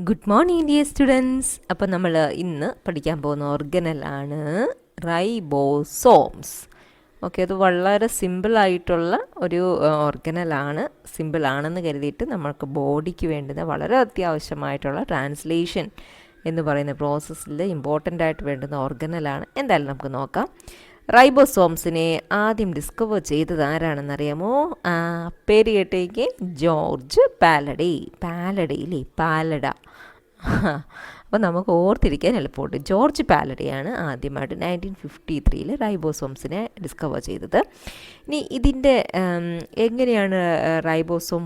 Good morning dear students. അപ്പോൾ നമ്മൾ ഇന്ന് പഠിക്കാൻ പോകുന്ന ഓർഗനലാണ് റൈബോസോംസ്. ഓക്കെ, അത് വളരെ സിമ്പിളായിട്ടുള്ള ഒരു ഓർഗനലാണ്. സിമ്പിളാണെന്ന് കരുതിയിട്ട് നമ്മൾക്ക് ബോഡിക്ക് വേണ്ടുന്ന വളരെ അത്യാവശ്യമായിട്ടുള്ള ട്രാൻസ്ലേഷൻ എന്ന് പറയുന്ന പ്രോസസ്സിൽ ഇമ്പോർട്ടൻ്റ് ആയിട്ട് വേണ്ടുന്ന ഓർഗനലാണ്. എന്തായാലും നമുക്ക് നോക്കാം. റൈബോസോംസിനെ ആദ്യം ഡിസ്കവർ ചെയ്തത് ആരാണെന്നറിയാമോ? പേര് കേട്ടേക്ക്, ജോർജ് പാലഡി. പാലഡിയില്ലേ, പാലഡ. അപ്പോൾ നമുക്ക് ഓർത്തിരിക്കാൻ എളുപ്പമുണ്ട്. ജോർജ് പാലഡിയാണ് ആദ്യമായിട്ട് 1953 റൈബോസോംസിനെ ഡിസ്കവർ ചെയ്തത്. ഇനി ഇതിൻ്റെ എങ്ങനെയാണ് റൈബോസോം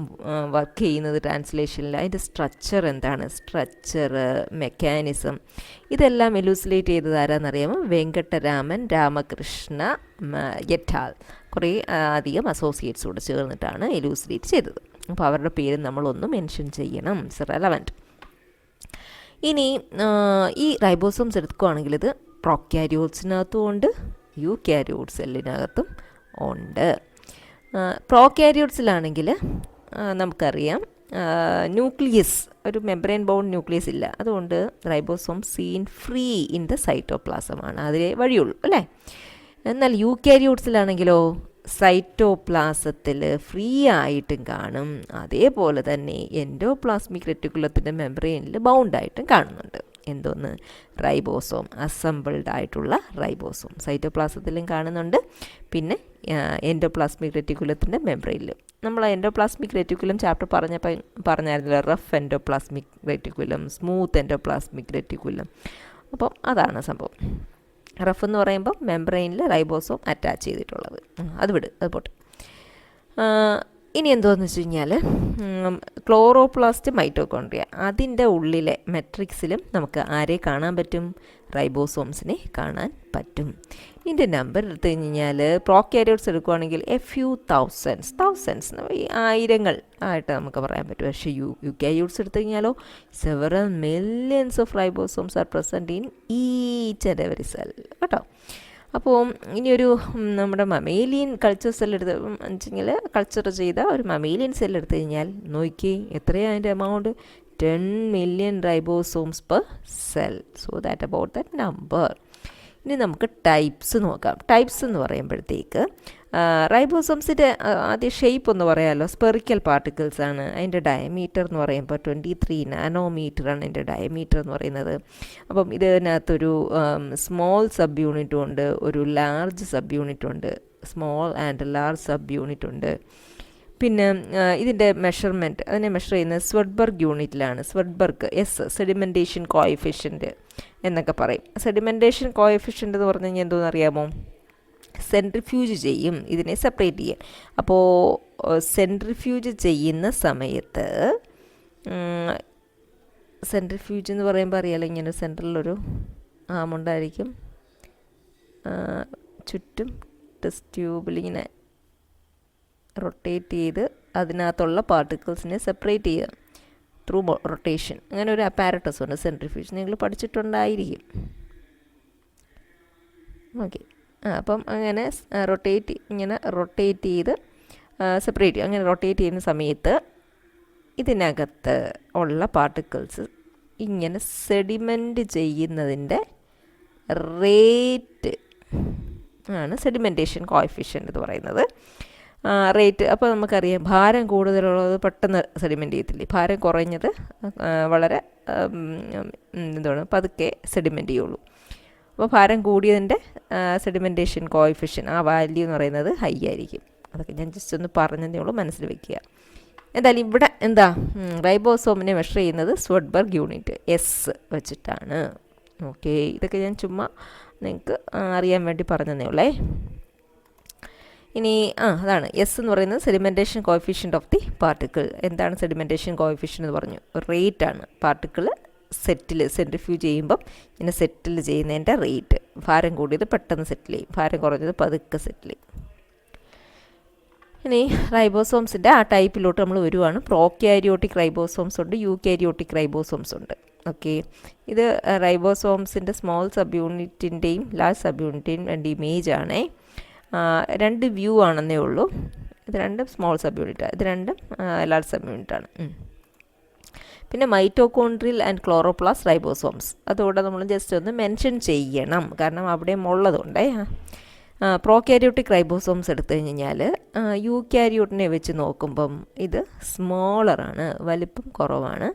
വർക്ക് ചെയ്യുന്നത് ട്രാൻസ്ലേഷനിൽ, അതിൻ്റെ സ്ട്രക്ചർ എന്താണ്, സ്ട്രക്ചർ, മെക്കാനിസം, ഇതെല്ലാം എലൂസിലേറ്റ് ചെയ്തത് ആരാന്നറിയാമോ? വെങ്കട്ടരാമൻ രാമകൃഷ്ണ യെറ്റാൽ. കുറേ അധികം അസോസിയേറ്റ്സോട് ചേർന്നിട്ടാണ് എലൂസിലേറ്റ് ചെയ്തത്. അപ്പോൾ അവരുടെ പേര് നമ്മളൊന്ന് മെൻഷൻ ചെയ്യണം, ഇറ്റ്സ് റെലവൻറ്റ്. ഇനി ഈ റൈബോസോംസ് എടുക്കുകയാണെങ്കിൽ ഇത് പ്രോക്യാരിയോട്സിനകത്തും ഉണ്ട്, യൂക്യാരിയോട്ട് സെല്ലിനകത്തും ഉണ്ട്. പ്രോക്യാരിയോട്സിലാണെങ്കിൽ നമുക്കറിയാം ന്യൂക്ലിയസ്, ഒരു മെംബ്രെയിൻ ബൗണ്ട് ന്യൂക്ലിയസ് ഇല്ല. അതുകൊണ്ട് ribosome seen free in the സൈറ്റോപ്ലാസമാണ്, അതിലേ വഴിയുള്ളൂ അല്ലേ. എന്നാൽ യൂക്യാരിയോട്സിലാണെങ്കിലോ സൈറ്റോപ്ലാസത്തിൽ ഫ്രീ ആയിട്ടും കാണും, അതേപോലെ തന്നെ എൻഡോപ്ലാസ്മിക് റെറ്റിക്കുലത്തിൻ്റെ മെംബ്രെയിനിൽ ബൗണ്ടായിട്ടും കാണുന്നുണ്ട്. എന്തോന്ന്? റൈബോസോം, അസംബിൾഡ് ആയിട്ടുള്ള റൈബോസോം സൈറ്റോപ്ലാസത്തിലും കാണുന്നുണ്ട്, പിന്നെ എൻഡോപ്ലാസ്മിക് റെറ്റിക്കുലത്തിൻ്റെ മെംബ്രെയിനിലും. നമ്മൾ എൻഡോപ്ലാസ്മിക് റെറ്റിക്കുലം ചാപ്റ്റർ പറഞ്ഞായിരുന്നല്ലോ, rough endoplasmic reticulum, smooth endoplasmic reticulum. അപ്പം അതാണ് സംഭവം. റഫ് എന്ന് പറയുമ്പോൾ മെംബ്രെയിനിൽ റൈബോസോം അറ്റാച്ച് ചെയ്തിട്ടുള്ളത്. അത് വിട്, അത് പോട്ടെ. ഇനി എന്തോന്ന് വെച്ച് കഴിഞ്ഞാൽ ക്ലോറോപ്ലാസ്റ്റ് മൈറ്റോകോൺട്രിയ, അതിൻ്റെ ഉള്ളിലെ മെട്രിക്സിലും നമുക്ക് ആരെ കാണാൻ പറ്റും? റൈബോസോംസിനെ കാണാൻ പറ്റും. ഇതിൻ്റെ നമ്പർ എടുത്തു കഴിഞ്ഞാൽ പ്രോക്യാരിയോട്സ് എടുക്കുകയാണെങ്കിൽ എ ഫ്യൂ തൗസൻഡ്സ് ആയിരങ്ങൾ ആയിട്ട് നമുക്ക് പറയാൻ പറ്റും. പക്ഷേ യൂക്യാരിയോട്സ് എടുത്തു കഴിഞ്ഞാലോ several millions of ribosomes are present in each and every cell കേട്ടോ. അപ്പോൾ ഇനിയൊരു നമ്മുടെ മമേലിയൻ കൾച്ചർ സെൽ എടുത്ത് വെച്ചെങ്കിൽ കൾച്ചർ ചെയ്ത ഒരു മമേലിയൻ സെൽ എടുത്തു കഴിഞ്ഞാൽ നോക്കി എത്രയാണ് അതിൻ്റെ amount? 10 million ribosomes per cell. So that about that number. ഇനി നമുക്ക് ടൈപ്സ് നോക്കാം. ടൈപ്സ് എന്ന് പറയുമ്പോഴത്തേക്ക് റൈബോസോംസിൻ്റെ ആദ്യം ഷേപ്പ് ഒന്ന് പറയാമല്ലോ. സ്പെറിക്കൽ പാർട്ടിക്കിൾസ് ആണ്. അതിൻ്റെ ഡയമീറ്റർ എന്ന് പറയുമ്പോൾ 23 നാനോമീറ്ററാണ് അതിൻ്റെ ഡയമീറ്റർ എന്ന് പറയുന്നത്. അപ്പം ഇതിനകത്തൊരു സ്മോൾ സബ് യൂണിറ്റും ഉണ്ട്, ഒരു ലാർജ് സബ് യൂണിറ്റ് ഉണ്ട്, small and large sub unit ഉണ്ട്. പിന്നെ ഇതിൻ്റെ മെഷർമെൻറ്റ്, അതിനെ മെഷർ ചെയ്യുന്നത് സ്വെഡ്ബർഗ് യൂണിറ്റിലാണ്. സ്വെഡ്ബർഗ് സെഡിമെൻറ്റേഷൻ കോഎഫിഷ്യൻറ്റ് എന്നൊക്കെ പറയും. സെഡിമെൻറ്റേഷൻ കോഎഫിഷ്യൻ്റ് എന്ന് പറഞ്ഞു കഴിഞ്ഞാൽ എന്തോന്ന് അറിയാമോ? സെൻട്രിഫ്യൂജ് ചെയ്യും, ഇതിനെ സെപ്പറേറ്റ് ചെയ്യും. അപ്പോൾ സെൻട്രിഫ്യൂജ് ചെയ്യുന്ന സമയത്ത് സെൻട്രിഫ്യൂജ് എന്ന് പറയുമ്പോൾ അറിയാലോ, ഇങ്ങനെ സെൻട്രലൊരു ആമുണ്ടായിരിക്കും, ചുറ്റും ടെസ്റ്റ് ട്യൂബിൽ ഇങ്ങനെ റൊട്ടേറ്റ് ചെയ്ത് അതിനകത്തുള്ള പാർട്ടിക്കിൾസിനെ സെപ്പറേറ്റ് ചെയ്യുക ത്രൂ റൊട്ടേഷൻ. അങ്ങനെ ഒരു അപ്പാരറ്റസ് ഉണ്ട് സെൻട്രിഫ്യൂജ്, നിങ്ങൾ പഠിച്ചിട്ടുണ്ടായിരിക്കും. ഓക്കെ, അപ്പം അങ്ങനെ ഇങ്ങനെ റൊട്ടേറ്റ് ചെയ്ത് സെപ്പറേറ്റ് ചെയ്യും. അങ്ങനെ റൊട്ടേറ്റ് ചെയ്യുന്ന സമയത്ത് ഇതിനകത്ത് ഉള്ള പാർട്ടിക്കിൾസ് ഇങ്ങനെ സെഡിമെൻറ്റ് ചെയ്യുന്നതിൻ്റെ റേറ്റ് ആണ് സെഡിമെൻറ്റേഷൻ കോഎഫിഷ്യൻ്റ് എന്ന് പറയുന്നത്. റേറ്റ് അപ്പോൾ നമുക്കറിയാം, ഭാരം കൂടുതലുള്ളത് പെട്ടെന്ന് സെഡിമെൻറ്റ് ചെയ്യത്തില്ലേ, ഭാരം കുറഞ്ഞത് വളരെ പതുക്കെ സെഡിമെൻറ്റ് ചെയ്യുള്ളൂ. അപ്പോൾ ഭാരം കൂടിയതിൻ്റെ സെഡിമെൻറ്റേഷൻ കോഎഫിഷ്യൻ, ആ വാല്യൂ എന്ന് പറയുന്നത് ഹൈ ആയിരിക്കും. അതൊക്കെ ഞാൻ ജസ്റ്റ് ഒന്ന് പറഞ്ഞതേ ഉള്ളൂ, മനസ്സിൽ വെക്കുക. എന്തായാലും ഇവിടെ എന്താ, റൈബോസോമിനെ മെഷർ ചെയ്യുന്നത് സ്വെഡ്ബർഗ് യൂണിറ്റ് എസ് വെച്ചിട്ടാണ്. ഓക്കെ, ഇതൊക്കെ ഞാൻ ചുമ്മാ നിങ്ങൾക്ക് അറിയാൻ വേണ്ടി പറഞ്ഞതേ ഉള്ളേ. ഇനി അതാണ് എസ് എന്ന് പറയുന്നത് sedimentation coefficient of the particle. എന്താണ് സെഡിമെൻറ്റേഷൻ കോഎഫിഷ്യൻ്റ് എന്ന് പറഞ്ഞു? റേറ്റ് ആണ്. പാർട്ടിക്കിൾ സെൻട്രിഫ്യൂജ് ചെയ്യുമ്പം ഇങ്ങനെ സെറ്റിൽ ചെയ്യുന്നതിൻ്റെ റേറ്റ്. ഭാരം കൂടിയത് പെട്ടെന്ന് സെറ്റിൽ ചെയ്യും, ഭാരം കുറഞ്ഞത് പതുക്കെ സെറ്റിൽ ചെയ്യും. ഇനി റൈബോസോംസിൻ്റെ ആ ടൈപ്പിലോട്ട് നമ്മൾ വരുവാണ്. പ്രോക്യാരിയോട്ടിക് റൈബോസോംസ് ഉണ്ട്, യൂക്യാരിയോട്ടിക് റൈബോസോംസ് ഉണ്ട്. ഓക്കെ, ഇത് റൈബോസോംസിൻ്റെ സ്മോൾ സബ് യൂണിറ്റിൻ്റെയും ലാർജ് സബ് യൂണിറ്റിൻ്റെയും രണ്ട് ഇമേജ് ആണേ. രണ്ട് വ്യൂ ആണെന്നേ ഉള്ളൂ. ഇത് രണ്ടും സ്മോൾ സബ് യൂണിറ്റാണ്, ഇത് രണ്ടും ലാർജ് സബ് യൂണിറ്റാണ്. പിന്നെ മൈറ്റോകോൺട്രിയൽ ആൻഡ് ക്ലോറോപ്ലാസ്റ്റ് റൈബോസോംസ്, അതുകൂടെ നമ്മൾ ജസ്റ്റ് ഒന്ന് മെൻഷൻ ചെയ്യണം, കാരണം അവിടെയും ഉള്ളതുകൊണ്ടേ. പ്രോകാരിയോട്ടിക് റൈബോസോംസ് എടുത്തു കഴിഞ്ഞാൽ യൂക്യാരിയോട്ടിനെ വെച്ച് നോക്കുമ്പം ഇത് സ്മോളറാണ്, വലിപ്പം കുറവാണ്.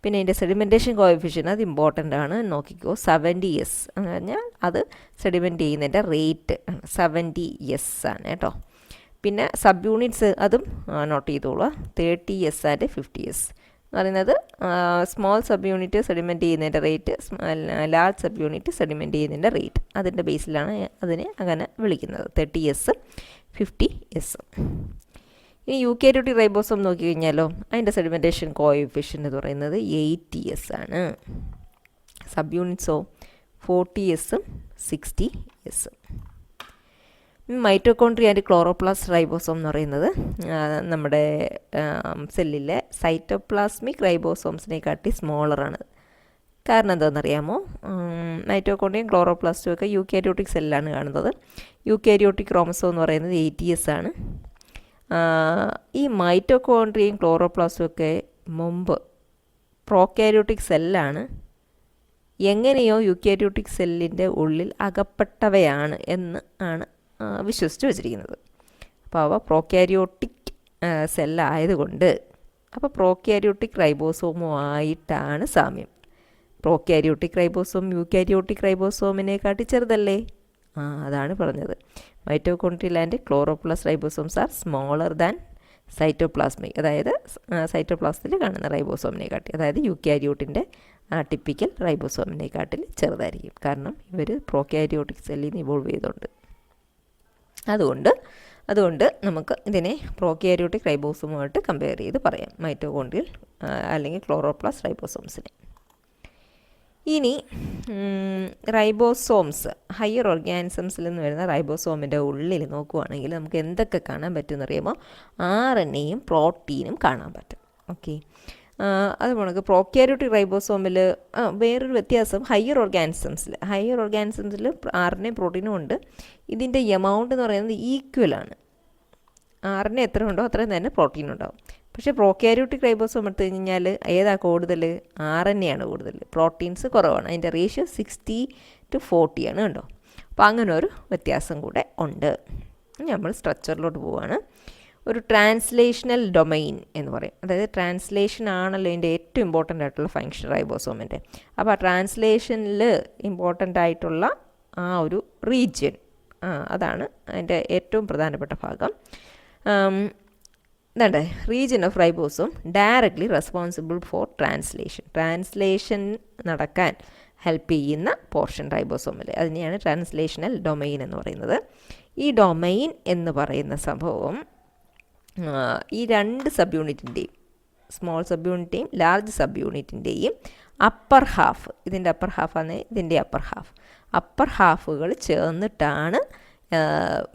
പിന്നെ ഇതിൻ്റെ സെഡിമെൻറ്റേഷൻ കോഎഫിഷ്യൻ അത് ഇമ്പോർട്ടൻ്റ് ആണ്, നോക്കിക്കോ 70s എന്ന് പറഞ്ഞാൽ അത് സെഡിമെൻറ്റ് ചെയ്യുന്നതിൻ്റെ റേറ്റ് 70s ആണ് കേട്ടോ. പിന്നെ സബ് യൂണിറ്റ്സ് അതും നോട്ട് ചെയ്തോളുക, 30s ആൻഡ് 50s എന്ന് പറയുന്നത് സ്മോൾ സബ് യൂണിറ്റ് സെഡിമെൻറ്റ് ചെയ്യുന്നതിൻ്റെ rate, large sub unit sediment ചെയ്യുന്നതിൻ്റെ റേറ്റ്, അതിൻ്റെ ബേസിലാണ് അതിനെ അങ്ങനെ വിളിക്കുന്നത്, 30s 50s. ഇനി യൂക്യാരിയോട്ടിക് റൈബോസോം നോക്കിക്കഴിഞ്ഞാലോ അതിൻ്റെ സെഡിമെൻറ്റേഷൻ കോഎഫിഷ്യൻ എന്ന് പറയുന്നത് 80s ആണ്. സബ് യൂണിറ്റ്സോ 40s 60s. Mitochondria and chloroplast ribosome എന്ന് പറയുന്നത് നമ്മുടെ സെല്ലിലെ സൈറ്റോപ്ലാസ്മിക് റൈബോസോംസിനെക്കാട്ടി സ്മോളറാണ്. കാരണം എന്താണെന്നറിയാമോ? മൈറ്റോകോൺട്രിയയും ക്ലോറോപ്ലാസ്റ്റും ഒക്കെ യൂക്യാരിയോട്ടിക് സെല്ലാണ് കാണുന്നത്. യൂക്യാരിയോട്ടിക് ക്രോമസോം എന്ന് പറയുന്നത് 80s ആണ്. ഈ മൈറ്റോകോൺട്രിയയും ക്ലോറോപ്ലാസ്റ്റും ഒക്കെ മുമ്പ് പ്രോകാരിയോട്ടിക് സെല്ലാണ്, എങ്ങനെയോ യൂക്യാരിയോട്ടിക് സെല്ലിൻ്റെ ഉള്ളിൽ അകപ്പെട്ടവയാണ് എന്ന് ആണ് വിശ്വസിച്ച് വച്ചിരിക്കുന്നത്. അപ്പോൾ അവ പ്രോകാരിയോട്ടിക് സെല്ലായതുകൊണ്ട് അപ്പോൾ പ്രോകാരിയോട്ടിക് റൈബോസോമുമായിട്ടാണ് സാമ്യം. പ്രോകാരിയോട്ടിക് റൈബോസോം യൂക്യാരിയോട്ടിക് റൈബോസോമിനെക്കാട്ടി ചെറുതല്ലേ? അതാണ് പറഞ്ഞത്. Mitochondrial and chloroplast ribosomes R smaller than cytoplasmic, അതായത് സൈറ്റോപ്ലാസ്റ്റിൽ കാണുന്ന റൈബോസോമിനെക്കാട്ടി, അതായത് യൂക്യാരിയോട്ടിൻ്റെ ടിപ്പിക്കൽ റൈബോസോമിനെക്കാട്ടിൽ ചെറുതായിരിക്കും. കാരണം ഇവർ പ്രോകാരിയോട്ടിക് സെല്ലിൽ നിന്ന് ഇവോൾവ് ചെയ്തുകൊണ്ട്. അതുകൊണ്ട് നമുക്ക് ഇതിനെ പ്രോകാരിയോട്ടിക് റൈബോസോമുമായിട്ട് കമ്പയർ ചെയ്ത് പറയാം, മൈറ്റോകോൺട്രിയൽ അല്ലെങ്കിൽ ക്ലോറോപ്ലാസ്റ്റ് റൈബോസോംസിനെ. ഇനി റൈബോസോംസ്, ഹയർ ഓർഗാനിസംസിൽ നിന്ന് വരുന്ന റൈബോസോമിൻ്റെ ഉള്ളിൽ നോക്കുവാണെങ്കിൽ നമുക്ക് എന്തൊക്കെ കാണാൻ പറ്റുമെന്ന് അറിയുമ്പോൾ RNAയും പ്രോട്ടീനും കാണാൻ പറ്റും. ഓക്കെ, അത് നമുക്ക് പ്രോകാരിയോട്ടിക് റൈബോസോമിൽ വേറൊരു വ്യത്യാസം, ഹയർ ഓർഗാനിസംസിൽ RNA പ്രോട്ടീനും ഉണ്ട്. ഇതിൻ്റെ എമൗണ്ട് എന്ന് പറയുന്നത് ഈക്വലാണ്. RNA എത്ര ഉണ്ടോ അത്രയും തന്നെ പ്രോട്ടീൻ ഉണ്ടാവും. പക്ഷേ പ്രോകാരിയോട്ടിക് റൈബോസോം എടുത്തു കഴിഞ്ഞാൽ ഏതാ കൂടുതൽ? RNA ആണ് കൂടുതൽ, പ്രോട്ടീൻസ് കുറവാണ്. അതിൻ്റെ റേഷ്യോ 60-40 ആണ് കേട്ടോ. അപ്പോൾ അങ്ങനെ ഒരു വ്യത്യാസം കൂടെ ഉണ്ട്. നമ്മൾ സ്ട്രക്ചറിലോട്ട് പോവുകയാണ്. ഒരു ട്രാൻസ്ലേഷണൽ ഡൊമൈൻ എന്ന് പറയും, അതായത് ട്രാൻസ്ലേഷൻ ആണല്ലോ ഇതിൻ്റെ ഏറ്റവും ഇമ്പോർട്ടൻ്റ് ആയിട്ടുള്ള ഫങ്ഷൻ റൈബോസോമിൻ്റെ. അപ്പോൾ ആ ട്രാൻസ്ലേഷനിൽ ഇമ്പോർട്ടൻ്റ് ആയിട്ടുള്ള ആ ഒരു റീജിയൻ, അതാണ് അതിൻ്റെ ഏറ്റവും പ്രധാനപ്പെട്ട ഭാഗം. ഇതാണ്ട് region of ribosome directly responsible for translation നടക്കാൻ ഹെൽപ്പ് ചെയ്യുന്ന പോർഷൻ റൈബോസോമിൽ, അതിനെയാണ് ട്രാൻസ്ലേഷണൽ ഡൊമൈൻ എന്ന് പറയുന്നത്. ഈ ഡൊമൈൻ എന്ന് പറയുന്ന സംഭവം ഈ രണ്ട് സബ് യൂണിറ്റിൻ്റെയും, സ്മോൾ സബ് യൂണിറ്റിൻ്റെയും ലാർജ് സബ് യൂണിറ്റിൻ്റെയും അപ്പർ ഹാഫ്, ഇതിൻ്റെ അപ്പർ ഹാഫാണ് ഇതിൻ്റെ അപ്പർ ഹാഫുകൾ ചേർന്നിട്ടാണ്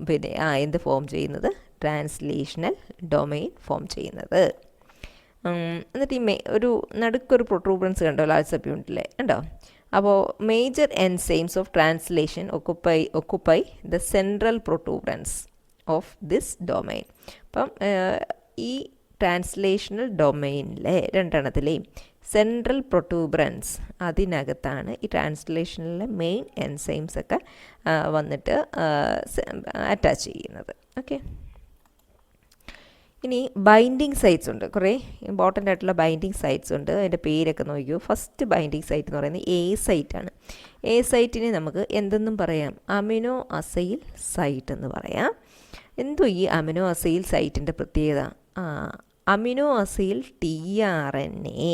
പിന്നെ എന്ത് ഫോം ചെയ്യുന്നത്? ട്രാൻസ്ലേഷണൽ ഡൊമൈൻ ഫോം ചെയ്യുന്നത്. എന്നിട്ട് ഒരു നടുക്കൊരു പ്രൊട്രൂബൻസ് കണ്ടോ ലാർജ് സബ് യൂണിറ്റിലെ ഉണ്ടോ? അപ്പോൾ major enzymes of translation occupy the central protuberance of this domain. അപ്പം ഈ ട്രാൻസ്ലേഷണൽ ഡൊമൈനിലെ രണ്ടെണ്ണത്തിലെയും സെൻട്രൽ പ്രൊട്യൂബറൻസ്, അതിനകത്താണ് ഈ ട്രാൻസ്ലേഷനിലെ മെയിൻ എൻസൈംസ് ഒക്കെ വന്നിട്ട് അറ്റാച്ച് ചെയ്യുന്നത്. ഓക്കെ, ഇനി ബൈൻഡിങ് സൈറ്റ്സ് ഉണ്ട്, കുറേ ഇമ്പോർട്ടൻ്റ് ആയിട്ടുള്ള ബൈൻഡിങ് സൈറ്റ്സ് ഉണ്ട്. അതിൻ്റെ പേരൊക്കെ നോക്കിയോ. ഫസ്റ്റ് ബൈൻഡിങ് സൈറ്റ് എന്ന് പറയുന്നത് A സൈറ്റാണ്. A സൈറ്റിനെ നമുക്ക് എന്തെന്നും പറയാം? അമിനോ അസൈൽ സൈറ്റ് എന്ന് പറയാം. എന്തോ ഈ അമിനോ അസൈൽ സൈറ്റിൻ്റെ പ്രത്യേകത? അമിനോ അസൈൽ tRNA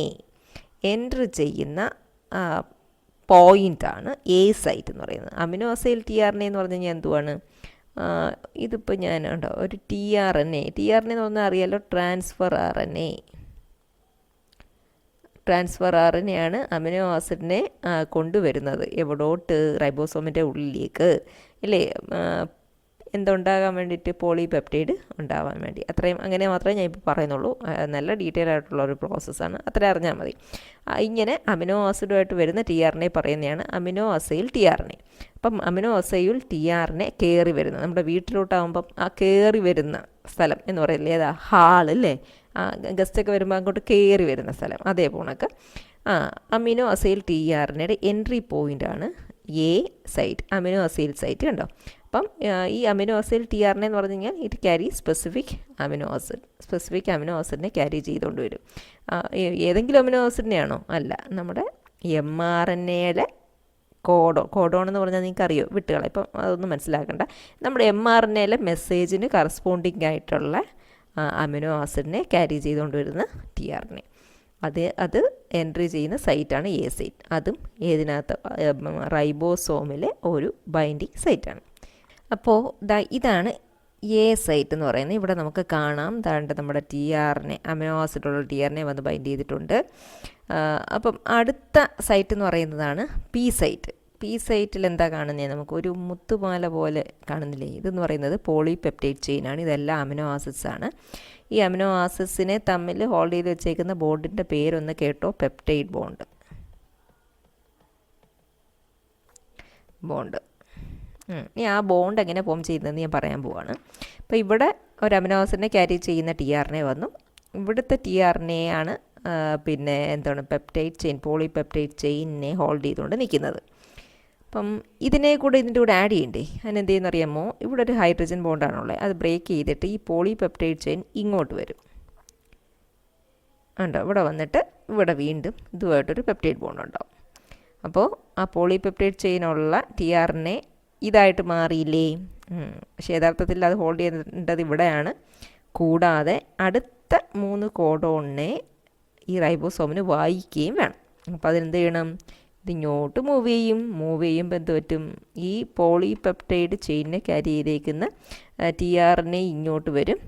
എൻ്റർ ചെയ്യുന്ന പോയിൻ്റാണ് A സൈറ്റ് എന്ന് പറയുന്നത്. അമിനോ അസൈൽ tRNA എന്ന് പറഞ്ഞു കഴിഞ്ഞാൽ എന്തുവാണ്? ഇതിപ്പോൾ ഞാൻ ഉണ്ടോ ഒരു tRNA എന്ന് പറഞ്ഞാൽ അറിയാലോ, ട്രാൻസ്ഫർ ആർ എൻ എ ആണ് അമിനോ ആസിഡിനെ കൊണ്ടുവരുന്നത് എവിടോട്ട്? റൈബോസോമിൻ്റെ ഉള്ളിലേക്ക് അല്ലേ? എന്തുണ്ടാകാൻ വേണ്ടിയിട്ട്? പോളിപെപ്റ്റൈഡ് ഉണ്ടാവാൻ വേണ്ടി. അത്രയും, അങ്ങനെ മാത്രമേ ഞാൻ ഇപ്പോൾ പറയുന്നുള്ളൂ. നല്ല ഡീറ്റെയിൽ ആയിട്ടുള്ള ഒരു പ്രോസസ്സാണ്, അത്ര അറിഞ്ഞാൽ മതി. ഇങ്ങനെ അമിനോ ആസിഡുമായിട്ട് വരുന്ന tRNA പറയുന്നതാണ് അമിനോ അസൈൽ tRNA. അപ്പം അമിനോ അസൈൽ tRNA കയറി വരുന്നത് നമ്മുടെ വീട്ടിലോട്ടാകുമ്പം ആ കയറി വരുന്ന സ്ഥലം എന്ന് പറയില്ലേ, ഏതാ? ഹാൾ അല്ലേ? ഗസ്റ്റൊക്കെ വരുമ്പോൾ അങ്ങോട്ട് കയറി വരുന്ന സ്ഥലം, അതേ പോണക്ക് amino acyl T R N എയുടെ എൻട്രി പോയിൻ്റാണ് A site, amino acyl site. കണ്ടോ? അപ്പം ഈ amino acyl T R N എന്ന് പറഞ്ഞു കഴിഞ്ഞാൽ ഇറ്റ് ക്യാരി സ്പെസിഫിക് അമിനോ ആസിഡിനെ ക്യാരി ചെയ്തുകൊണ്ട് വരും. ഏതെങ്കിലും അമിനോ ആസിഡിനെയാണോ? അല്ല, നമ്മുടെ mRNA-യിലെ കോഡോൺ എന്ന് പറഞ്ഞാൽ നിങ്ങൾക്ക് അറിയോ, വിട്ടുകളെ, ഇപ്പം അതൊന്നും മനസ്സിലാക്കണ്ട. നമ്മുടെ mRNA-യിലെ മെസ്സേജിന് കറസ്പോണ്ടിങ് ആയിട്ടുള്ള അമിനോ ആസിഡിനെ ക്യാരി ചെയ്തുകൊണ്ട് വരുന്ന ടി ആർ എൻ എ, അത് എൻട്രി ചെയ്യുന്ന സൈറ്റാണ് എ സൈറ്റ്. അതും ഏതിനകത്ത്? റൈബോസോമിലെ ഒരു ബൈൻഡിങ് സൈറ്റാണ്. അപ്പോൾ ഇതാണ് എ സൈറ്റ് എന്ന് പറയുന്നത്. ഇവിടെ നമുക്ക് കാണാം, താണ്ട് നമ്മുടെ T R N A, amino ആസിഡുള്ള ടി ആർ എൻ എ വന്ന് ബൈൻഡ് ചെയ്തിട്ടുണ്ട്. അപ്പം അടുത്ത സൈറ്റ് എന്ന് പറയുന്നതാണ് പി സൈറ്റ്. പി സൈറ്റിൽ എന്താ കാണുന്നത്? നമുക്കൊരു മുത്തുമാല പോലെ കാണുന്നില്ലേ? ഇതെന്ന് പറയുന്നത് പോളിപെപ്റ്റൈഡ് ചെയിനാണ്. ഇതെല്ലാം അമിനോ ആസിഡ്സ് ആണ്. ഈ അമിനോ ആസിഡ്സിനെ തമ്മിൽ ഹോൾഡ് ചെയ്ത് വെച്ചേക്കുന്ന ബോണ്ടിൻ്റെ പേരൊന്ന് കേട്ടോ, പെപ്റ്റൈഡ് ബോണ്ട്. ഇനി ആ ബോണ്ട് എങ്ങനെ ഫോം ചെയ്യുന്നതെന്ന് ഞാൻ പറയാൻ പോവാണ്. അപ്പോൾ ഇവിടെ ഒരു അമിനോ ആസിഡിനെ ക്യാരി ചെയ്യുന്ന ടി ആർ എൻ എ വന്നു. ഇവിടുത്തെ ടി ആർ എൻ എ ആണ് പിന്നെ എന്താണ് പെപ്റ്റൈഡ് ചെയിൻ, പോളിപെപ്റ്റൈഡ് ചെയിനിനെ ഹോൾഡ് ചെയ്തുകൊണ്ട് നിൽക്കുന്നത്. അപ്പം ഇതിൻ്റെ കൂടെ ആഡ് ചെയ്യണ്ടേ? അതിനെന്ത് ചെയ്യുന്നറിയാമോ? ഇവിടെ ഒരു ഹൈഡ്രജൻ ബോണ്ടാണുള്ളത്. അത് ബ്രേക്ക് ചെയ്തിട്ട് ഈ പോളിപെപ്റ്റൈഡ് ചെയിൻ ഇങ്ങോട്ട് വരും. ഉണ്ടോ? ഇവിടെ വന്നിട്ട് ഇവിടെ വീണ്ടും ഇതുമായിട്ടൊരു പെപ്റ്റൈഡ് ബോണ്ട് ഉണ്ടാവും. അപ്പോൾ ആ പോളിപെപ്റ്റൈഡ് ചെയിനുള്ള ടി ആർ എൻ എ ഇതായിട്ട് മാറിയില്ലേ? പക്ഷേ യഥാർത്ഥത്തിൽ അത് ഹോൾഡ് ചെയ്യേണ്ടത് ഇവിടെയാണ്. കൂടാതെ അടുത്ത 3 കോഡോണിനെ ഈ റൈബോസോമിന് വായിക്കുകയും വേണം. അപ്പോൾ അതിനെന്ത് ചെയ്യണം? ഇതിങ്ങോട്ട് മൂവ് ചെയ്യുമ്പോൾ എന്ത് പറ്റും? ഈ പോളിപെപ്റ്റൈഡ് ചെയിനിനെ ക്യാരി ചെയ്തേക്കുന്ന ടി ആർ എൻ എ ഇങ്ങോട്ട് വരും,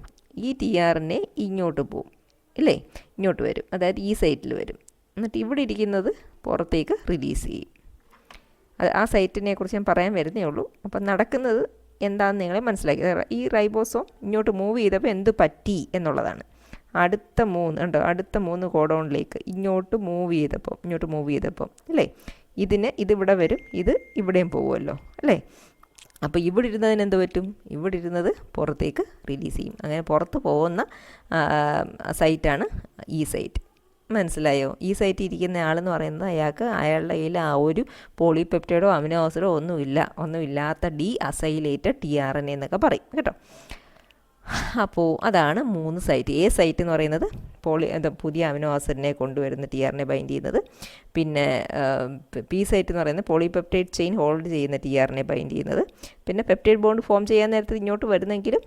ഈ ടി ആർ എൻ എ ഇങ്ങോട്ട് പോവും, ഇല്ലേ? ഇങ്ങോട്ട് വരും, അതായത് ഈ സൈറ്റിൽ വരും. എന്നിട്ട് ഇവിടെ ഇരിക്കുന്നത് പുറത്തേക്ക് റിലീസ് ചെയ്യും. ആ സൈറ്റിനെ കുറിച്ച് ഞാൻ പറയാൻ വരുന്നേ ഉള്ളൂ. അപ്പം നടക്കുന്നത് എന്താണെന്ന് നിങ്ങളെ മനസ്സിലാക്കി. ഈ റൈബോസോം ഇങ്ങോട്ട് മൂവ് ചെയ്തപ്പോൾ എന്ത് പറ്റി എന്നുള്ളതാണ്. അടുത്ത 3 കോഡോണിലേക്ക് ഇങ്ങോട്ട് മൂവ് ചെയ്തപ്പോൾ അല്ലേ, ഇതിവിടെ വരും, ഇത് ഇവിടെയും പോകുമല്ലോ, അല്ലേ? അപ്പോൾ ഇവിടെ ഇരുന്നതിന് എന്ത് പറ്റും? ഇവിടെ ഇരുന്നത് പുറത്തേക്ക് റിലീസ് ചെയ്യും. അങ്ങനെ പുറത്ത് പോകുന്ന സൈറ്റാണ് ഈ സൈറ്റ്. മനസ്സിലായോ? ഈ സൈറ്റിൽ ഇരിക്കുന്ന ആളെന്ന് പറയുന്നത് അയാളുടെ കയ്യിൽ ആ ഒരു പോളിപെപ്റ്റൈഡോ അമിനോ ആസിഡോ ഒന്നുമില്ലാത്ത deacylated T R N A എന്നൊക്കെ പറയും കേട്ടോ. അപ്പോൾ അതാണ് 3 സൈറ്റ്. എ സൈറ്റ് എന്ന് പറയുന്നത് പുതിയ അമിനോ ആസിഡിനെ കൊണ്ടുവരുന്ന T R N A bind ചെയ്യുന്നത്. പിന്നെ പി സൈറ്റ് എന്ന് പറയുന്നത് പോളിപെപ്റ്റൈഡ് ചെയിൻ ഹോൾഡ് ചെയ്യുന്ന T R N A bind ചെയ്യുന്നത്. പിന്നെ പെപ്റ്റൈഡ് ബോണ്ട് ഫോം ചെയ്യാൻ നേരത്തെ ഇങ്ങോട്ട് വരുന്നെങ്കിലും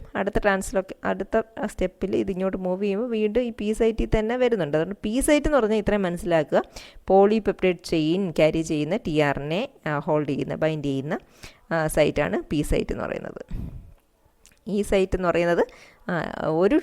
അടുത്ത സ്റ്റെപ്പിൽ ഇതിങ്ങോട്ട് മൂവ് ചെയ്യുമ്പോൾ വീണ്ടും ഈ പി സൈറ്റിൽ തന്നെ വരുന്നുണ്ട്. അതുകൊണ്ട് പി സൈറ്റ് എന്ന് പറഞ്ഞാൽ ഇത്രയും മനസ്സിലാക്കുക, പോളിപെപ്റ്റൈഡ് ചെയിൻ ക്യാരി ചെയ്യുന്ന T R N A bind ചെയ്യുന്ന സൈറ്റാണ് പി സൈറ്റ് എന്ന് പറയുന്നത്. ഈ സൈറ്റ് എന്ന് പറയുന്നത് ഒരു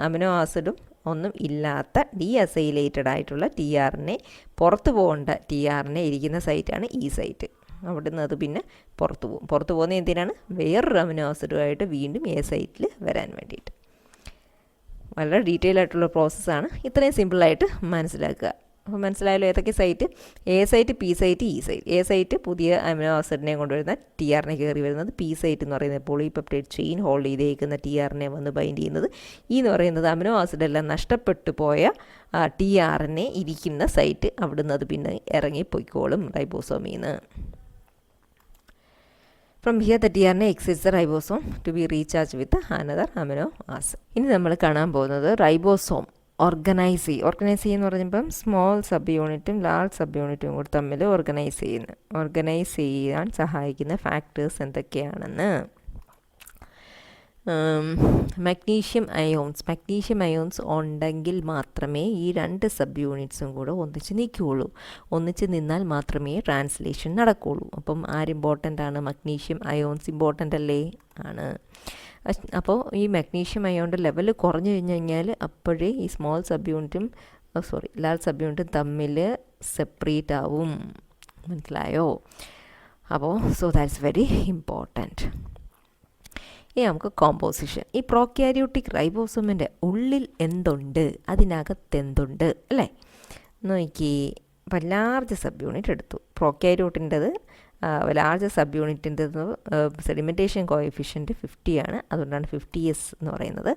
അമിനോ ആസിഡും ഒന്നും ഇല്ലാത്ത ഡി അസൈലേറ്റഡ് ആയിട്ടുള്ള ടി ആർ എൻ എ, പുറത്ത് പോകേണ്ട ടി ആർ എൻ എ ഇരിക്കുന്ന സൈറ്റാണ് ഈ സൈറ്റ്. അവിടുന്ന് അത് പിന്നെ പുറത്ത് പോകുന്നത് എന്തിനാണ്? വേറൊരു അമിനോ ആസിഡുമായിട്ട് വീണ്ടും എ സൈറ്റിൽ വരാൻ വേണ്ടിയിട്ട്. വളരെ ഡീറ്റെയിൽ ആയിട്ടുള്ള പ്രോസസ്സാണ്. ഇത്രയും സിമ്പിളായിട്ട് മനസ്സിലാക്കുക. അപ്പോൾ മനസ്സിലായല്ലോ ഏതൊക്കെ site? A site, P site, E site. A site പുതിയ അമിനോ ആസിഡിനെ കൊണ്ടുവരുന്ന ടി ആർ എൻ എ കയറി വരുന്നത്. പി സൈറ്റ് എന്ന് പറയുന്നത് പോളിപെപ്റ്റൈഡ് ചെയിൻ ഹോൾഡ് ചെയ്തേക്കുന്ന ടി ആർ എൻ എ വന്ന് ബൈൻഡ് ചെയ്യുന്നത്. ഈ എന്ന് പറയുന്നത് അമിനോ ആസിഡെല്ലാം നഷ്ടപ്പെട്ടു പോയ ടി ആർ എൻ എ ഇരിക്കുന്ന സൈറ്റ്. അവിടുന്ന് അത് പിന്നെ ഇറങ്ങി പൊയ്ക്കോളും റൈബോസോമിൽ നിന്ന്. From here the DNA exits the ribosome to be recharged with another amino acid. ഇനി നമ്മൾ കാണാൻ പോകുന്നത് റൈബോസോം ഓർഗനൈസ് എന്ന് പറയുമ്പം സ്മോൾ സബ് യൂണിറ്റും ലാർജ് സബ് യൂണിറ്റും കൂടി തമ്മിൽ ഓർഗനൈസ് ചെയ്യാൻ സഹായിക്കുന്ന ഫാക്ടേഴ്സ് എന്തൊക്കെയാണെന്ന്. മഗ്നീഷ്യം അയോൺസ് ഉണ്ടെങ്കിൽ മാത്രമേ ഈ 2 സബ് യൂണിറ്റ്സും കൂടെ ഒന്നിച്ച് നിന്നാൽ മാത്രമേ ട്രാൻസ്ലേഷൻ നടക്കുകയുള്ളൂ. അപ്പം ഇമ്പോർട്ടൻ്റ് ആണ്? മഗ്നീഷ്യം അയോൺസ് ഇമ്പോർട്ടൻ്റ് അല്ലേ? ആണ്. അപ്പോൾ ഈ മഗ്നീഷ്യം അയോണിൻ്റെ ലെവൽ കുറഞ്ഞു കഴിഞ്ഞാൽ അപ്പോഴേ ഈ ലാർജ് സബ് യൂണിറ്റും തമ്മിൽ സെപ്പറേറ്റ് ആവും. മനസ്സിലായോ? അപ്പോൾ ദാറ്റ്സ് വെരി ഇമ്പോർട്ടൻറ്റ്. നമുക്ക് കോമ്പോസിഷൻ. ഈ പ്രോക്യാരിയോട്ടിക് റൈബോസോമിൻ്റെ ഉള്ളിൽ എന്തുണ്ട്, അതിനകത്ത് എന്തുണ്ട് അല്ലേ? നോക്കി. അപ്പോൾ ലാർജ് സബ് യൂണിറ്റ് എടുത്തു. പ്രോക്യാരിയോട്ടിൻ്റെത് ലാർജ് സബ് യൂണിറ്റിൻ്റെത് സെഡിമെൻറ്റേഷൻ കോഎഫിഷ്യൻറ്റ് 50 ആണ്. അതുകൊണ്ടാണ് 50s എന്ന് പറയുന്നത്.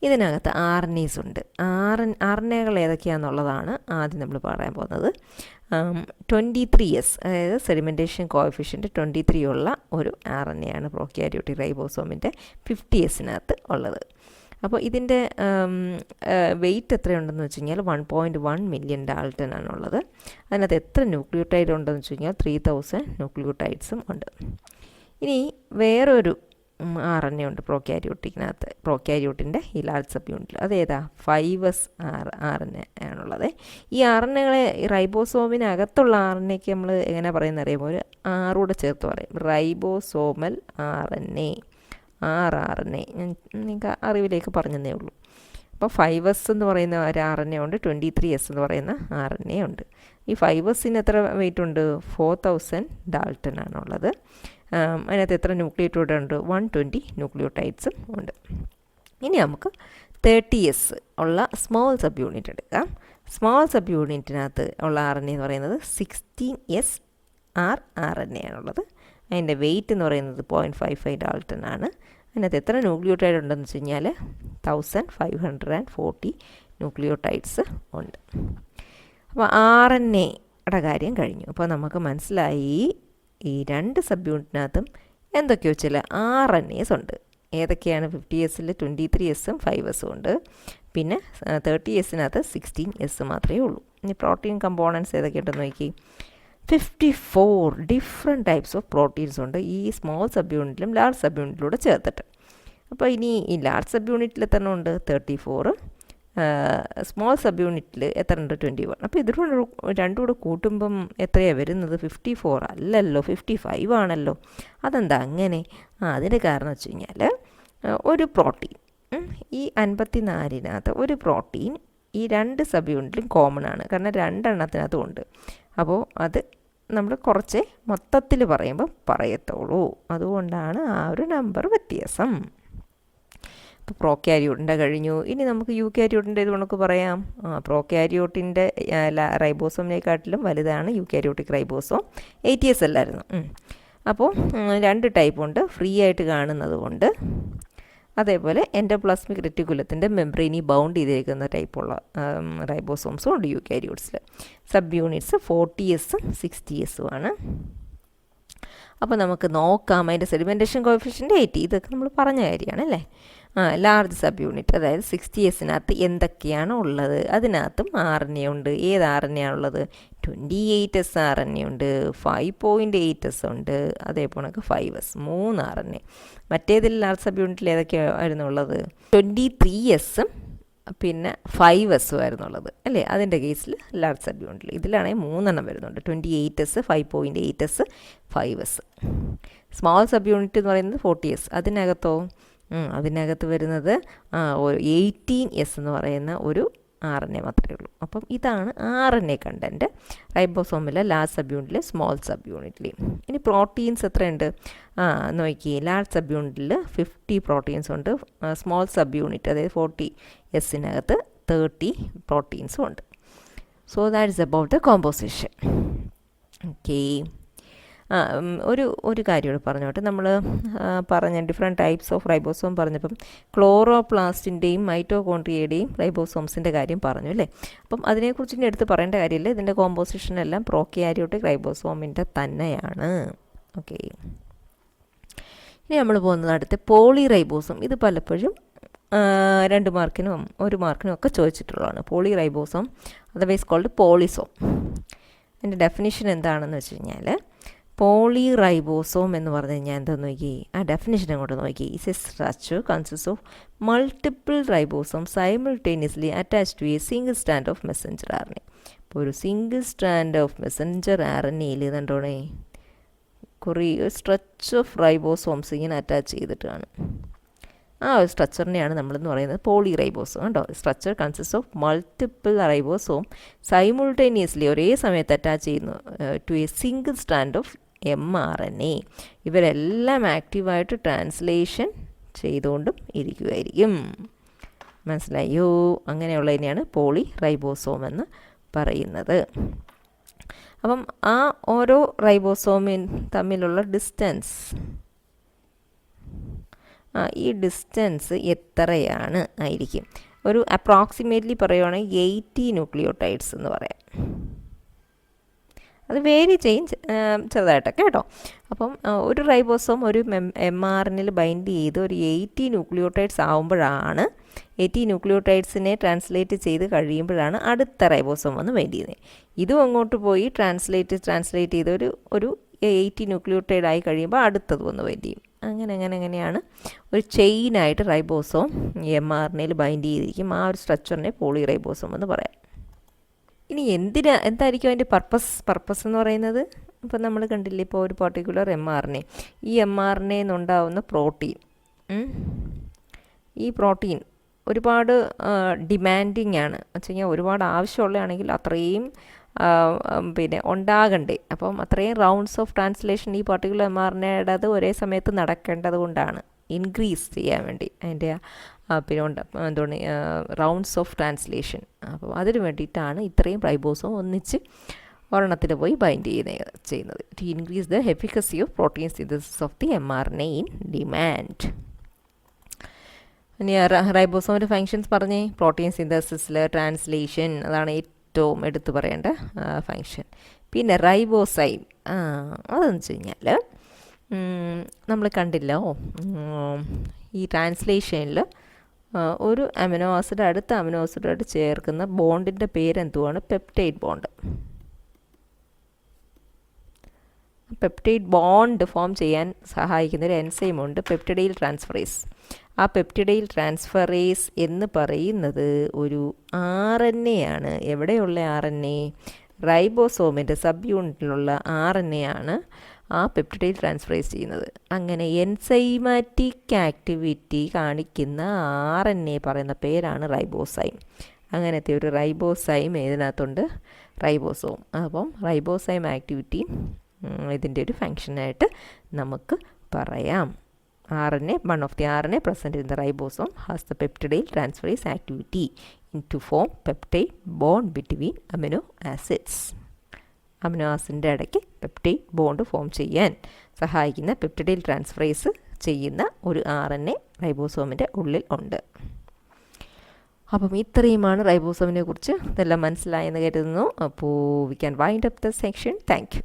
ഇതിനകത്ത് RNAs ഉണ്ട്. RNAകൾ ഏതൊക്കെയാണെന്നുള്ളതാണ് ആദ്യം നമ്മൾ പറയാൻ പോകുന്നത്. 23S, അതായത് സെഡിമെൻറ്റേഷൻ കോഎഫിഷ്യൻറ്റ് 23 ഉള്ള ഒരു RNA ആണ് പ്രോക്യാരിയോട്ടിക് റൈബോസോമിൻ്റെ 50Sനകത്ത് ഉള്ളത്. അപ്പോൾ ഇതിൻ്റെ വെയിറ്റ് എത്രയുണ്ടെന്ന് വെച്ച് കഴിഞ്ഞാൽ 1.1 മില്യൺ ഡാൾട്ടൺ ആണുള്ളത്. അതിനകത്ത് എത്ര ന്യൂക്ലിയോട്ടൈഡ് ഉണ്ടെന്ന് വെച്ച് കഴിഞ്ഞാൽ 3000 ന്യൂക്ലിയോട്ടൈഡ്സും ഉണ്ട്. ഇനി വേറൊരു RNA ഉണ്ട് പ്രോക്യാരിയോട്ടിക്കിനകത്ത്, പ്രോക്യാരിയോട്ടിൻ്റെ ഈ ലാർജ് സബ് യൂണിറ്റിൽ. അതേതാ? 5S RNA ആണുള്ളത്. ഈ RNAകളെ റൈബോസോമിനകത്തുള്ള RNAക്ക് നമ്മൾ എങ്ങനെ പറയുന്നത് അറിയുമ്പോൾ ഒരു ആറൂടെ ചേർത്ത് പറയും, റൈബോസോമൽ RNA, RNA. നിങ്ങൾക്ക് അറിവിലേക്ക് പറഞ്ഞതേ ഉള്ളൂ. അപ്പോൾ 5S എന്ന് പറയുന്ന ഒരു RNA ഉണ്ട്, 23S എന്ന് പറയുന്ന RNA ഉണ്ട്. ഈ 5Sന് എത്ര വെയിറ്റ് ഉണ്ട്? 4000 ഡാൾട്ടൺ ആണുള്ളത്. അതിനകത്ത് എത്ര ന്യൂക്ലിയോട്ടൈഡ് ഉണ്ട്? 120 ന്യൂക്ലിയോട്ടൈഡ്സും ഉണ്ട്. ഇനി നമുക്ക് 30S ഉള്ള സ്മോൾ സബ് യൂണിറ്റ് എടുക്കാം. സ്മോൾ സബ് യൂണിറ്റിനകത്ത് ഉള്ള RNA എന്ന് പറയുന്നത് 16S RNA ആണുള്ളത്. അതിൻ്റെ വെയിറ്റ് എന്ന് പറയുന്നത് 0.55 ഡാൾട്ടൺ ആണ്. അതിനകത്ത് എത്ര ന്യൂക്ലിയോട്ടൈഡ് ഉണ്ടെന്ന് വെച്ച് കഴിഞ്ഞാൽ 1540 ന്യൂക്ലിയോട്ടൈഡ്സ് ഉണ്ട്. അപ്പോൾ RNAയുടെ കാര്യം കഴിഞ്ഞു. അപ്പോൾ നമുക്ക് മനസ്സിലായി ഈ രണ്ട് സബ് യൂണിറ്റിനകത്തും എന്തൊക്കെയോ ചില RNAs ഉണ്ട്. ഏതൊക്കെയാണ്? 50Sൽ 23Sഉം 5Sഉം ഉണ്ട്. പിന്നെ 30Sനകത്ത് 16S മാത്രമേ ഉള്ളൂ. ഇനി പ്രോട്ടീൻ കമ്പോണൻസ് ഏതൊക്കെയുണ്ടെന്ന് നോക്കി. 54 ഡിഫറെൻറ്റ് ടൈപ്സ് ഓഫ് പ്രോട്ടീൻസ് ഉണ്ട് ഈ സ്മോൾ സബ് യൂണിറ്റിലും ലാർജ് സബ് യൂണിറ്റിലൂടെ ചേർത്തിട്ട്. അപ്പോൾ ഇനി ഈ ലാർജ് സബ് യൂണിറ്റിൽ എത്ര ഉണ്ട്? 34. സ്മോൾ സബ് യൂണിറ്റിൽ എത്ര ഉണ്ട്? 21. അപ്പോൾ ഇതിലൂടെ രണ്ടും കൂടെ കൂട്ടുമ്പം എത്രയാണ് വരുന്നത്? 54 അല്ലല്ലോ, 55 ആണല്ലോ. അതെന്താ അങ്ങനെ? അതിൻ്റെ കാരണം വെച്ച് കഴിഞ്ഞാൽ ഒരു പ്രോട്ടീൻ, ഈ 54നകത്ത് ഒരു പ്രോട്ടീൻ ഈ രണ്ട് സബ് യൂണിറ്റിലും കോമൺ ആണ്. കാരണം രണ്ടെണ്ണത്തിനകത്തും ഉണ്ട്. അപ്പോൾ അത് നമ്മൾ കുറച്ച് മൊത്തത്തിൽ പറയുമ്പോൾ പറയത്തുള്ളൂ. അതുകൊണ്ടാണ് ആ ഒരു നമ്പർ വ്യത്യാസം. ഇപ്പോൾ പ്രോക്യാരിയോട്ടിൻ്റെ കഴിഞ്ഞു. ഇനി നമുക്ക് യൂക്യാരിയോട്ടിൻ്റെ ഇത് നമുക്ക് പറയാം. പ്രോക്യാരിയോട്ടിൻ്റെ റൈബോസോമിനെക്കാട്ടിലും വലുതാണ് യൂക്യാരിയോട്ടിക് റൈബോസോം. 80S അല്ലായിരുന്നു. അപ്പോൾ രണ്ട് ടൈപ്പുണ്ട്, ഫ്രീ ആയിട്ട് കാണുന്നത് കൊണ്ട്. അതേപോലെ എൻഡോപ്ലാസ്മിക് റെറ്റിക്കുലത്തിൻ്റെ മെംബ്രെയിനി ബൗണ്ട് ചെയ്തിരിക്കുന്ന ടൈപ്പുള്ള റൈബോസോംസും ഉണ്ട് യൂക്യാരിയോട്സിൽ. സബ് യൂണിറ്റ്സ് 40Sഉം 60Sഉം ആണ്. അപ്പോൾ നമുക്ക് നോക്കാം അതിൻ്റെ സെഡിമെൻറ്റേഷൻ കോഎഫിഷ്യൻറ്റ് 80. ഇതൊക്കെ നമ്മൾ പറഞ്ഞ കാര്യമാണ് അല്ലേ. ലാർജ് സബ് യൂണിറ്റ്, അതായത് 60Sനകത്ത് എന്തൊക്കെയാണ് ഉള്ളത്? അതിനകത്തും RNA ഉണ്ട്. ഏത് RNA ആണുള്ളത്? 28S RNA ഉണ്ട്, 5.8S ഉണ്ട്, അതേപോലെ 5S, 3 RNA. മറ്റേതിൽ ലാർജ് സബ് യൂണിറ്റിൽ ഏതൊക്കെയായിരുന്നു ഉള്ളത്? 23Sഉം പിന്നെ 5Sഉം ആയിരുന്നുള്ളത് അല്ലേ. അതിൻ്റെ കേസിൽ ലാർജ് സബ് യൂണിറ്റിൽ ഇതിലാണെങ്കിൽ 3 വരുന്നുണ്ട്, 28S, 5.8S, 5S. Small sub unit എന്ന് പറയുന്നത് 40S. അതിനകത്തോ? അതിനകത്ത് വരുന്നത് 18S എന്ന് പറയുന്ന ഒരു RNA മാത്രമേ ഉള്ളൂ. അപ്പം ഇതാണ് RNA കണ്ടൻറ്റ് റൈബോസോമിലെ ലാർജ് സബ് യൂണിറ്റിലെ സ്മോൾ സബ് പ്രോട്ടീൻസിലെയും. ഇനി പ്രോട്ടീൻസ് എത്രയുണ്ട്? നോക്കിയേ, ലാർജ് സബ് യൂണിറ്റിൽ 50 പ്രോട്ടീൻസ് ഉണ്ട്. സ്മോൾ സബ് യൂണിറ്റ് അതായത് 40Sനകത്ത് 30 പ്രോട്ടീൻസും ഉണ്ട്. So that is about the composition. Okay, ഒരു കാര്യം പറഞ്ഞോട്ടെ. നമ്മൾ പറഞ്ഞ ഡിഫറെൻറ്റ് ടൈപ്സ് ഓഫ് റൈബോസോം പറഞ്ഞപ്പം ക്ലോറോപ്ലാസ്റ്റിൻ്റെയും മൈറ്റോകോൺട്രിയയുടെയും റൈബോസോംസിൻ്റെ കാര്യം പറഞ്ഞു അല്ലേ. അപ്പം അതിനെക്കുറിച്ച് ഇനി എടുത്ത് പറയേണ്ട കാര്യമില്ല. ഇതിൻ്റെ കോമ്പോസിഷൻ എല്ലാം പ്രോക്യാരിയോട്ടിക് റൈബോസോമിൻ്റെ തന്നെയാണ്. ഓക്കെ, ഇനി നമ്മൾ പോകുന്നത് അടുത്ത് പോളി റൈബോസോം. ഇത് പലപ്പോഴും 2 മാർക്കിനും 1 മാർക്കിനും ഒക്കെ ചോദിച്ചിട്ടുള്ളതാണ്. Polyribosome otherwise called polysome. അതിൻ്റെ ഡെഫിനിഷൻ എന്താണെന്ന് വെച്ച് കഴിഞ്ഞാൽ, പോളി റൈബോസോം എന്ന് പറഞ്ഞു കഴിഞ്ഞാൽ എന്താണെന്ന് നോക്കി, ആ ഡെഫിനിഷൻ അങ്ങോട്ട് നോക്കി. It's a structure consist of multiple ribosome simultaneously attach to a single strand of messenger RNA. ഇപ്പോൾ ഒരു സിംഗിൾ സ്റ്റാൻഡ് ഓഫ് മെസ്സഞ്ചർ RNAയിൽ കണ്ടോണേ കുറേ സ്ട്രക്ചർ ഓഫ് റൈബോസോംസ് ഇങ്ങനെ അറ്റാച്ച് ചെയ്തിട്ടാണ്. ആ ഒരു സ്ട്രക്ചറിനെയാണ് നമ്മളെന്ന് പറയുന്നത് പോളി റൈബോസോം. കേട്ടോ, structure consist of multiple ribosome simultaneously ഒരേ സമയത്ത് അറ്റാച്ച് ചെയ്യുന്നു to a single strand of mRNA. ഇവരെല്ലാം ആക്റ്റീവായിട്ട് ട്രാൻസ്ലേഷൻ ചെയ്തുകൊണ്ടും ഇരിക്കുമായിരിക്കും. മനസ്സിലായോ? അങ്ങനെയുള്ളതിനെയാണ് പോളി റൈബോസോം എന്ന് പറയുന്നത്. അപ്പം ആ ഓരോ റൈബോസോമിൻ തമ്മിലുള്ള ഡിസ്റ്റൻസ് ഈ ഡിസ്റ്റൻസ് എത്രയാണ് ആയിരിക്കും? ഒരു അപ്രോക്സിമേറ്റ്ലി പറയുവാണെങ്കിൽ 80 ന്യൂക്ലിയോടൈഡ്സ് എന്ന് പറയാം. അത് വേരി ചെയ്യും ചെറുതായിട്ടൊക്കെ കേട്ടോ. അപ്പം ഒരു റൈബോസോം ഒരു mRNA ബൈൻഡ് ചെയ്ത് ഒരു 80 ന്യൂക്ലിയോടൈഡ്സ് ആവുമ്പോഴാണ് 80 ന്യൂക്ലിയോടൈഡ്സിനെ ട്രാൻസ്ലേറ്റ് ചെയ്ത് കഴിയുമ്പോഴാണ് അടുത്ത റൈബോസോം വന്ന് ബൈൻഡ് ചെയ്യുന്നത്. ഇതും അങ്ങോട്ട് പോയി ട്രാൻസ്ലേറ്റ് ചെയ്ത് ഒരു 80 ന്യൂക്ലിയോടൈഡ് ആയി കഴിയുമ്പോൾ അടുത്തത് വന്ന് ബൈൻഡ് ചെയ്യും. അങ്ങനെയാണ് ഒരു ചെയിനായിട്ട് റൈബോസോം mRNA ബൈൻഡ് ചെയ്തിരിക്കും. ആ ഒരു സ്ട്രക്ചറിനെ പോളി റൈബോസോം എന്ന് പറയാം. ഇനി എന്തായിരിക്കും അതിൻ്റെ പർപ്പസ് എന്ന് പറയുന്നത്? ഇപ്പോൾ നമ്മൾ കണ്ടില്ലേ, ഇപ്പോൾ ഒരു പർട്ടിക്കുലർ mRNA, ഈ mRNA നിന്നുണ്ടാവുന്ന പ്രോട്ടീൻ, ഈ പ്രോട്ടീൻ ഒരുപാട് ഡിമാൻഡിങ് ആണ് വെച്ച് കഴിഞ്ഞാൽ ഒരുപാട് ആവശ്യമുള്ളതാണെങ്കിൽ അത്രയും ഉണ്ടാകണ്ടേ. അപ്പം അത്രയും റൗണ്ട്സ് ഓഫ് ട്രാൻസ്ലേഷൻ ഈ പർട്ടിക്കുലർ mRNAയുടേത് ഒരേ സമയത്ത് നടക്കേണ്ടത് കൊണ്ടാണ്, ഇൻക്രീസ് ചെയ്യാൻ വേണ്ടി അതിൻ്റെ എന്താണ് റൗണ്ട്സ് ഓഫ് ട്രാൻസ്ലേഷൻ. അപ്പോൾ അതിന് വേണ്ടിയിട്ടാണ് ഇത്രയും റൈബോസോം ഒന്നിച്ച് ഒരെണ്ണത്തിൽ പോയി ബൈൻഡ് ചെയ്യുന്നത്. To increase the efficacy of protein synthesis of the mRNA in demand. ഇനി റൈബോസോമിൻ്റെ ഫങ്ഷൻസ് പറഞ്ഞേ. പ്രോട്ടീൻ സിന്തസിസിൽ ട്രാൻസ്ലേഷൻ, അതാണ് ഏറ്റവും എടുത്തു പറയേണ്ട ഫങ്ഷൻ. പിന്നെ റൈബോസൈം, അതെന്ന് വെച്ച് കഴിഞ്ഞാൽ നമ്മൾ കണ്ടില്ലോ, ഈ ട്രാൻസ്ലേഷനിൽ ഒരു അമിനോ ആസിഡ് അടുത്ത അമിനോ ആസിഡായിട്ട് ചേർക്കുന്ന ബോണ്ടിൻ്റെ പേരെന്തുവാണ്? Peptide bond. Peptide bond form ചെയ്യാൻ സഹായിക്കുന്ന ഒരു എൻസൈമുണ്ട്, പെപ്റ്റിഡൈൽ ട്രാൻസ്ഫറേസ്. ആ പെപ്റ്റിഡൈൽ ട്രാൻസ്ഫറേസ് എന്ന് പറയുന്നത് ഒരു RNA ആണ്. എവിടെയുള്ള RNA? റൈബോസോമിൻ്റെ സബ് യൂണിറ്റിലുള്ള RNA ആണ് ആ പെപ്റ്റിഡൈൽ ട്രാൻസ്ഫറേസ് ചെയ്യുന്നത്. അങ്ങനെ എൻസൈമാറ്റിക് ആക്ടിവിറ്റി കാണിക്കുന്ന RNA പറയുന്ന പേരാണ് റൈബോസൈം. അങ്ങനത്തെ ഒരു റൈബോസൈം ഇതിനകത്തുണ്ട്, റൈബോസോം. അപ്പം റൈബോസൈം ആക്ടിവിറ്റി ഇതിൻ്റെ ഒരു ഫങ്ഷനായിട്ട് നമുക്ക് പറയാം. one of the RNA present in the ribosome has the peptidyl transferase activity to form peptide bond between amino acids. Amino ആസിഡിൻ്റെ ഇടയ്ക്ക് പെപ്റ്റൈഡ് ബോണ്ട് ഫോം ചെയ്യാൻ സഹായിക്കുന്ന പെപ്റ്റിഡൈൽ ട്രാൻസ്ഫറേസ് ചെയ്യുന്ന ഒരു RNA റൈബോസോമിൻ്റെ ഉള്ളിൽ ഉണ്ട്. അപ്പം ഇത്രയുമാണ് റൈബോസോമിനെ കുറിച്ച്. ഇതെല്ലാം മനസ്സിലായെന്ന് കരുതുന്നു. അപ്പോൾ we can wind up the section. Thank you.